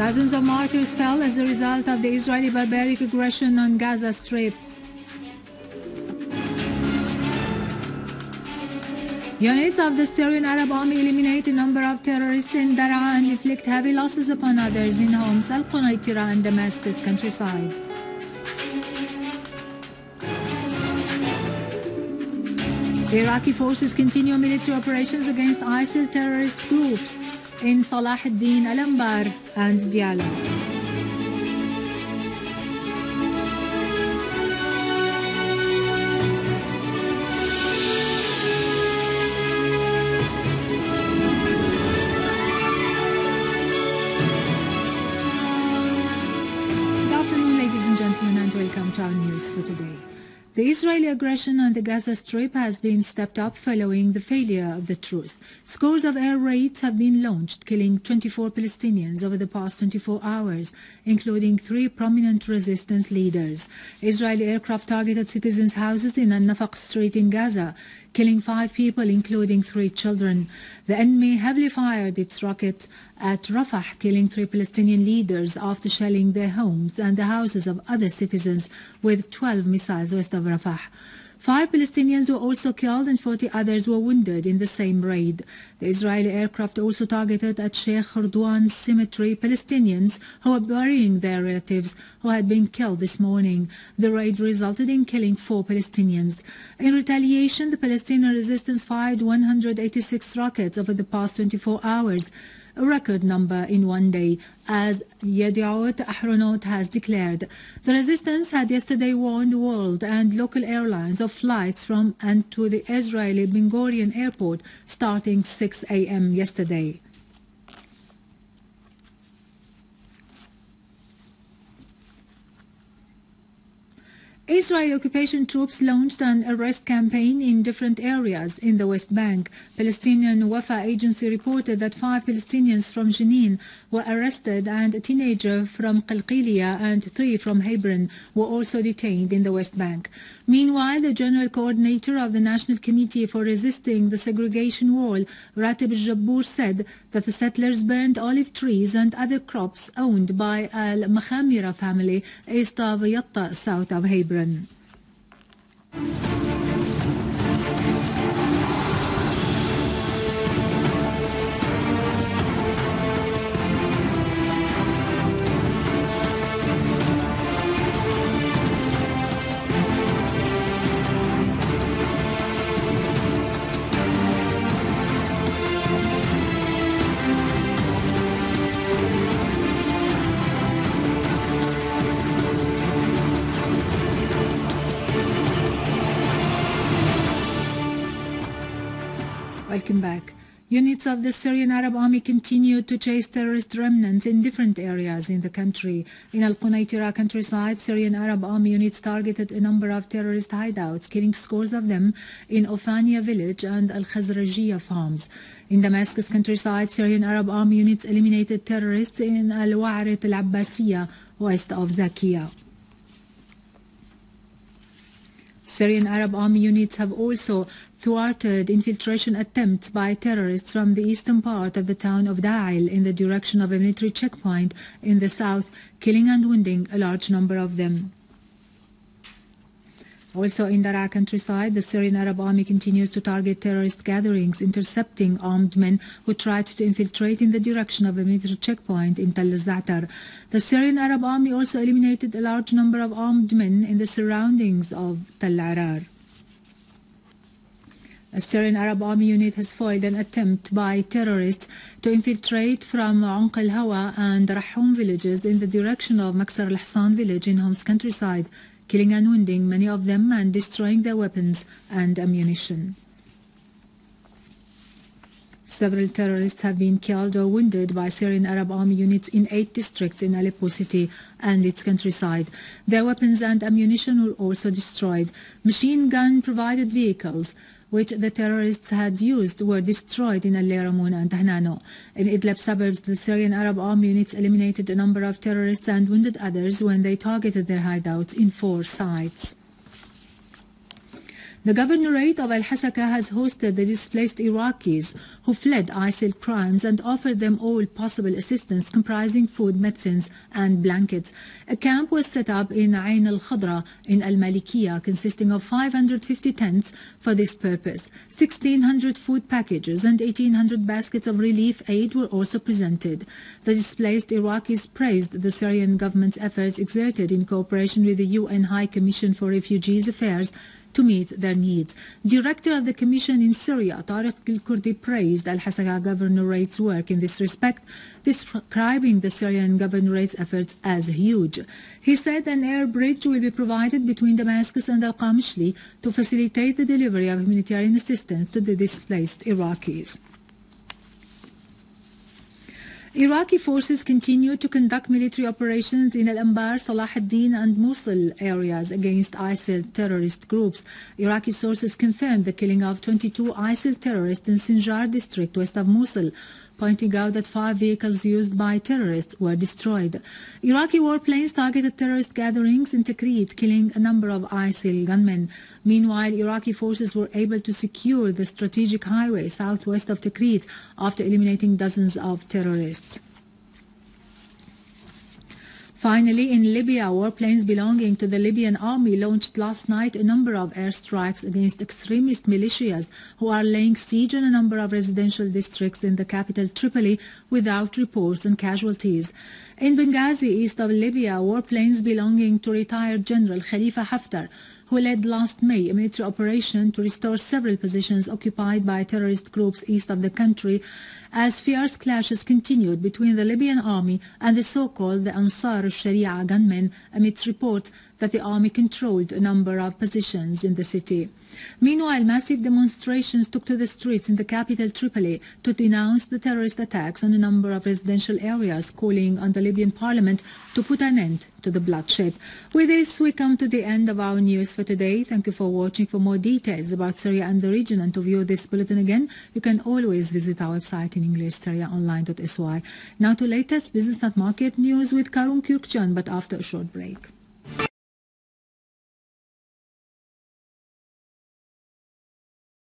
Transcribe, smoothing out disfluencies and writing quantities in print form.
Dozens of martyrs fell as a result of the Israeli barbaric aggression on Gaza Strip. Units of the Syrian Arab Army eliminate a number of terrorists in Daraa and inflict heavy losses upon others in Homs, al-Quneitra and Damascus countryside. The Iraqi forces continue military operations against ISIL terrorist groups in Salah, al-Anbar and dalla. Gentlemen, and welcome to our news for today. The Israeli aggression on the Gaza Strip has been stepped up following the failure of the truce. Scores of air raids have been launched, killing 24 Palestinians over the past 24 hours, including 3 prominent resistance leaders. Israeli aircraft targeted citizens' houses in al-Nafaq Street in Gaza, killing 5 people, including 3 children. The enemy heavily fired its rockets at Rafah, killing 3 Palestinian leaders after shelling their homes and the houses of other citizens with 12 missiles west of Rafah. 5 Palestinians were also killed and 40 others were wounded in the same raid. The Israeli aircraft also targeted at Sheikh Ridwan Cemetery Palestinians who were burying their relatives who had been killed this morning. The raid resulted in killing 4 Palestinians. In retaliation, the Palestinian resistance fired 186 rockets over the past 24 hours, a record number in one day, as Vidéo has declared. The resistance had yesterday warned the world and local airlines of flights from and to the Israeli Ben Gurion airport starting 6 a.m. yesterday. Israeli occupation troops launched an arrest campaign in different areas in the West Bank. Palestinian Wafa agency reported that 5 Palestinians from Jenin were arrested and a teenager from Qalqilia and 3 from Hebron were also detained in the West Bank. Meanwhile, the general coordinator of the National Committee for Resisting the Segregation Wall, Ratib al-Jabbour, said that the settlers burned olive trees and other crops owned by al-Makhamira family east of Yatta, south of Hebron. Welcome back. Units of the Syrian Arab Army continue to chase terrorist remnants in different areas in the country. In al-Quneitra countryside, Syrian Arab Army units targeted a number of terrorist hideouts, killing scores of them in Othania village and al-Khazrajiyya farms. In Damascus countryside, Syrian Arab Army units eliminated terrorists in al-Wa'arit al-Abbasiyya west of Zakiya. Syrian Arab Army units have also thwarted infiltration attempts by terrorists from the eastern part of the town of Da'il in the direction of a military checkpoint in the south, killing and wounding a large number of them. Also in Daraa countryside, the Syrian Arab Army continues to target terrorist gatherings, intercepting armed men who tried to infiltrate in the direction of a military checkpoint in Tal al-Za'tar. The Syrian Arab Army also eliminated a large number of armed men in the surroundings of Tal Arar. A Syrian Arab Army unit has foiled an attempt by terrorists to infiltrate from Unq al-Hawa and Rahum villages in the direction of Maksar al-Hassan village in Homs countryside, killing and wounding many of them and destroying their weapons and ammunition. Several terrorists have been killed or wounded by Syrian Arab Army units in 8 districts in Aleppo city and its countryside. Their weapons and ammunition were also destroyed. Machine gun-provided vehicles which the terrorists had used were destroyed in Al-Ramoun and Hanano. In Idlib suburbs, the Syrian Arab Army units eliminated a number of terrorists and wounded others when they targeted their hideouts in 4 sites. The governorate of al-Hasaka has hosted the displaced Iraqis who fled ISIL crimes and offered them all possible assistance comprising food, medicines and blankets. A camp was set up in Ain al-Khadra in al-Malikiya consisting of 550 tents for this purpose. 1,600 food packages and 1,800 baskets of relief aid were also presented. The displaced Iraqis praised the Syrian government's efforts exerted in cooperation with the UN High Commission for Refugees Affairs to meet their needs. Director of the Commission in Syria, Tariq al-Kurdi, praised al-Hasaka governorate's work in this respect, describing the Syrian governorate's efforts as huge. He said an air bridge will be provided between Damascus and al-Qamishli to facilitate the delivery of humanitarian assistance to the displaced Iraqis. Iraqi forces continue to conduct military operations in al-Anbar, Salah and Mosul areas against ISIL terrorist groups. Iraqi sources confirmed the killing of 22 ISIL terrorists in Sinjar district west of Mosul, pointing out that 5 vehicles used by terrorists were destroyed. Iraqi warplanes targeted terrorist gatherings in Tikrit, killing a number of ISIL gunmen. Meanwhile, Iraqi forces were able to secure the strategic highway southwest of Tikrit after eliminating dozens of terrorists. Finally, in Libya, warplanes belonging to the Libyan army launched last night a number of airstrikes against extremist militias who are laying siege on a number of residential districts in the capital Tripoli without reports and casualties. In Benghazi, east of Libya, warplanes belonging to retired General Khalifa Haftar, who led last May a military operation to restore several positions occupied by terrorist groups east of the country, as fierce clashes continued between the Libyan army and the so-called the Ansar al-Sharia gunmen amidst reports that the army controlled a number of positions in the city. Meanwhile, massive demonstrations took to the streets in the capital Tripoli to denounce the terrorist attacks on a number of residential areas, calling on the Libyan parliament to put an end to the bloodshed. With this, we come to the end of our news for today. Thank you for watching. For more details about Syria and the region and to view this bulletin again, you can always visit our website in English, syriaonline.sy. Now to latest business and market news with Karun Kürkcan, but after a short break.